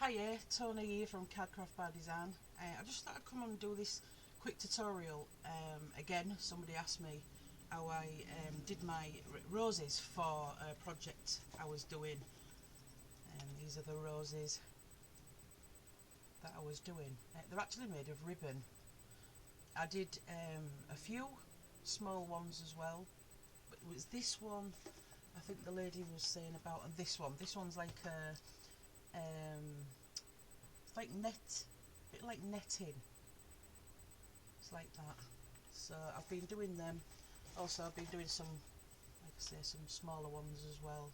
Hiya, Tony here from Cardcraft by Design. I just thought I'd come and do this quick tutorial. Again, somebody asked me how I did my roses for a project I was doing. These are the roses that I was doing. They're actually made of ribbon. I did a few small ones as well, but it was this one I think the lady was saying about, and this one's like a it's like net, a bit like netting. It's like that. So I've been doing them. Also I've been doing some, like I say, some smaller ones as well.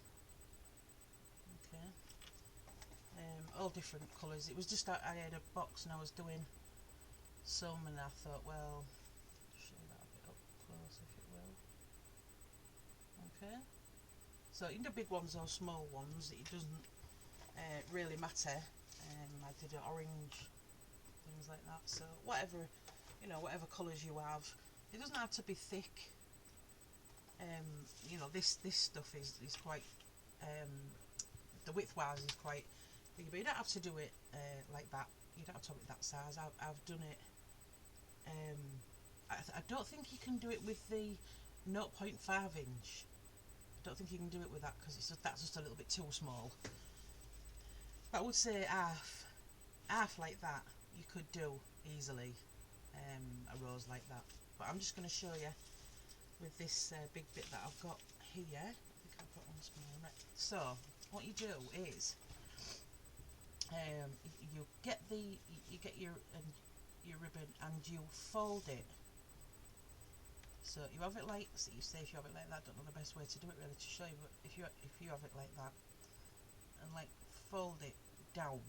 Okay. All different colours. It was just I had a box and I was doing some, and I thought, well, show that a bit up close if it will. Okay. So you can do big ones or small ones. It doesn't really matter. I did an orange, things like that. So whatever, whatever colours you have, it doesn't have to be thick. This stuff is quite the width wise is quite big, but you don't have to do it like that. You don't have to have it that size. I've done it. I don't think you can do it with the 0.5 inch. I don't think you can do it with that because that's just a little bit too small. But I would say half like that you could do easily, a rose like that. But I'm just going to show you with this big bit that I've got here. I think I've got one small, right? So what you do is you get your ribbon and you fold it. So you have it like, so you say if you have it like that, I don't know the best way to do it really to show you, but if you have it like that and like fold it down.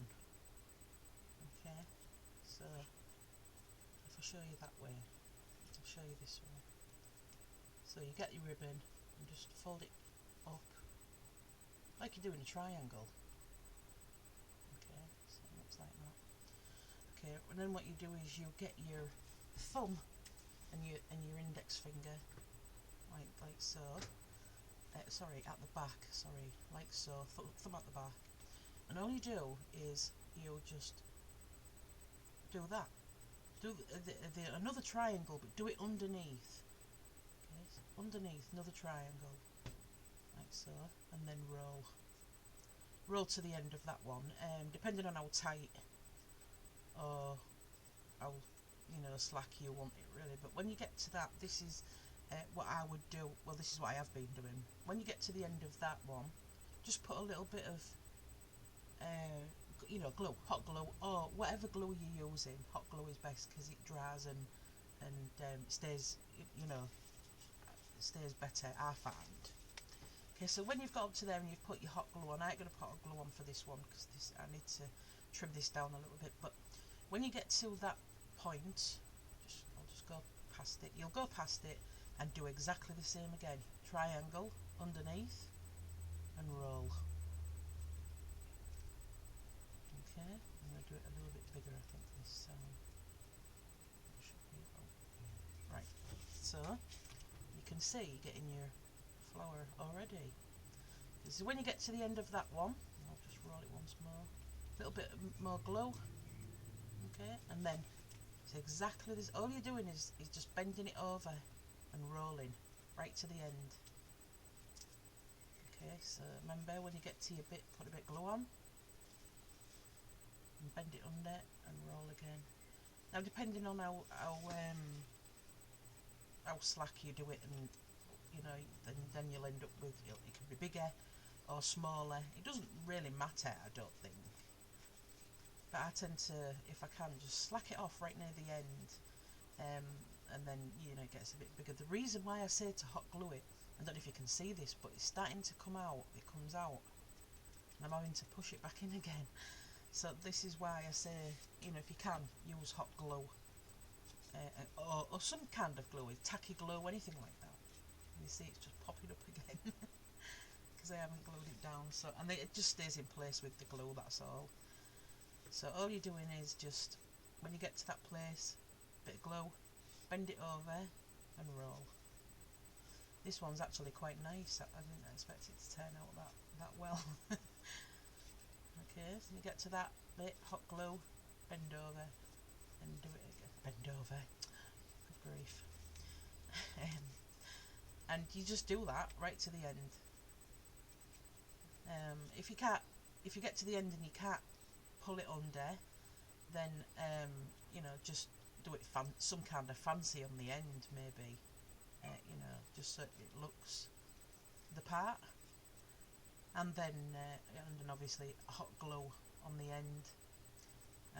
Okay, so if I show you that way, I'll show you this way. So you get your ribbon and just fold it up like you do in a triangle. Okay, so it looks like that. Okay, and then what you do is you get your thumb and your index finger like so. Sorry, at the back. Sorry, like so. Thumb at the back, and all you do is you just do that. Do another triangle, but do it underneath. Okay, so underneath another triangle, like so, and then roll. Roll to the end of that one, depending on how tight or how slack you want it really. But when you get to that, this is what I would do. Well, this is what I have been doing. When you get to the end of that one, just put a little bit of glue, hot glue, or whatever glue you're using. Hot glue is best because it dries and stays, stays better, I find. Okay, so when you've got up to there and you've put your hot glue on, I ain't going to put hot glue on for this one because I need to trim this down a little bit. But when you get to that point, I'll just go past it. You'll go past it and do exactly the same again. Triangle underneath and roll. Okay, I'm going to do it a little bit bigger, I think, this should be about here. Right, so you can see getting your flower already. So when you get to the end of that one, I'll just roll it once more, a little bit more glue. Okay, and then it's exactly this. All you're doing is just bending it over and rolling right to the end. Okay, so remember when you get to your bit, put a bit of glue on and bend it under and roll again. Now depending on how slack you do it, and then you'll end up with, it can be bigger or smaller. It doesn't really matter, I don't think. But I tend to, if I can, just slack it off right near the end, and then it gets a bit bigger. The reason why I say to hot glue it, I don't know if you can see this, but it's starting to come out. It comes out, and I'm having to push it back in again. So this is why I say, if you can, use hot glue, or some kind of glue, tacky glue, anything like that. You see, it's just popping up again because I haven't glued it down. So, and it just stays in place with the glue. That's all. So all you're doing is just, when you get to that place, bit of glue, bend it over and roll. This one's actually quite nice. I didn't expect it to turn out that well. Okay, so you get to that bit, hot glue, bend over, and do it again. Bend over. Good grief. And you just do that right to the end. If you get to the end and you can't pull it under, then you know, just do it some kind of fancy on the end, maybe. You know, just so it looks the part. And then obviously hot glue on the end,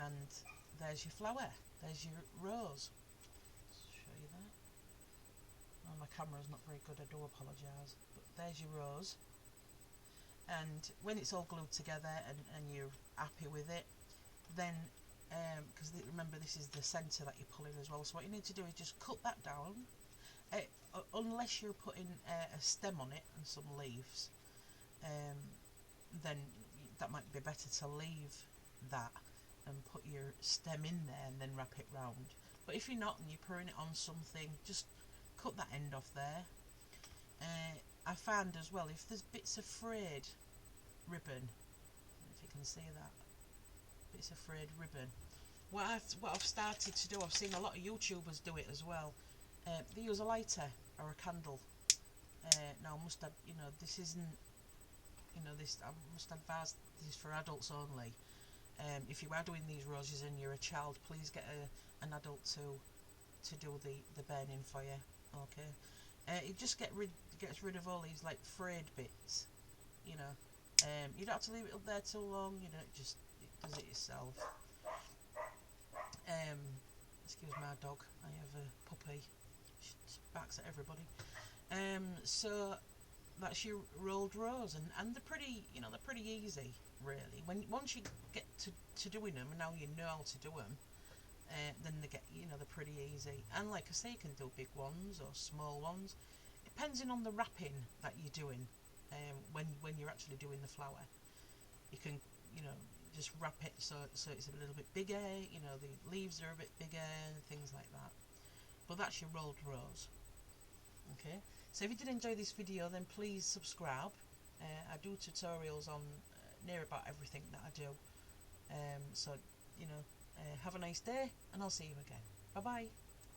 and there's your flower. There's your rose. Let's show you that. Oh, my camera's not very good, I do apologise. But there's your rose. And when it's all glued together and you're happy with it, then because remember this is the centre that you're pulling as well, so what you need to do is just cut that down, unless you're putting a stem on it and some leaves, then that might be better to leave that and put your stem in there and then wrap it round. But if you're not and you're putting it on something, just cut that end off there. I found as well, if there's bits of frayed ribbon, if you can see that, bits of frayed ribbon, what I've started to do, I've seen a lot of YouTubers do it as well. They use a lighter or a candle. Now, this isn't, this, I must advise this is for adults only. If you are doing these roses and you're a child, please get an adult to do the burning for you. Okay. It just gets rid of all these like frayed bits. You don't have to leave it up there too long. It does it yourself. Excuse my dog. I have a puppy. She barks at everybody. So that's your rolled rose, and they're pretty. They're pretty easy, really. Once you get to doing them, and now you know how to do them, then they're pretty easy. And like I say, you can do big ones or small ones, depending on the wrapping that you're doing. When you're actually doing the flower, you can just wrap it so it's a little bit bigger. The leaves are a bit bigger and things like that. But that's your rolled rose. Okay. So if you did enjoy this video, then please subscribe. I do tutorials on near about everything that I do. So have a nice day, and I'll see you again. Bye bye.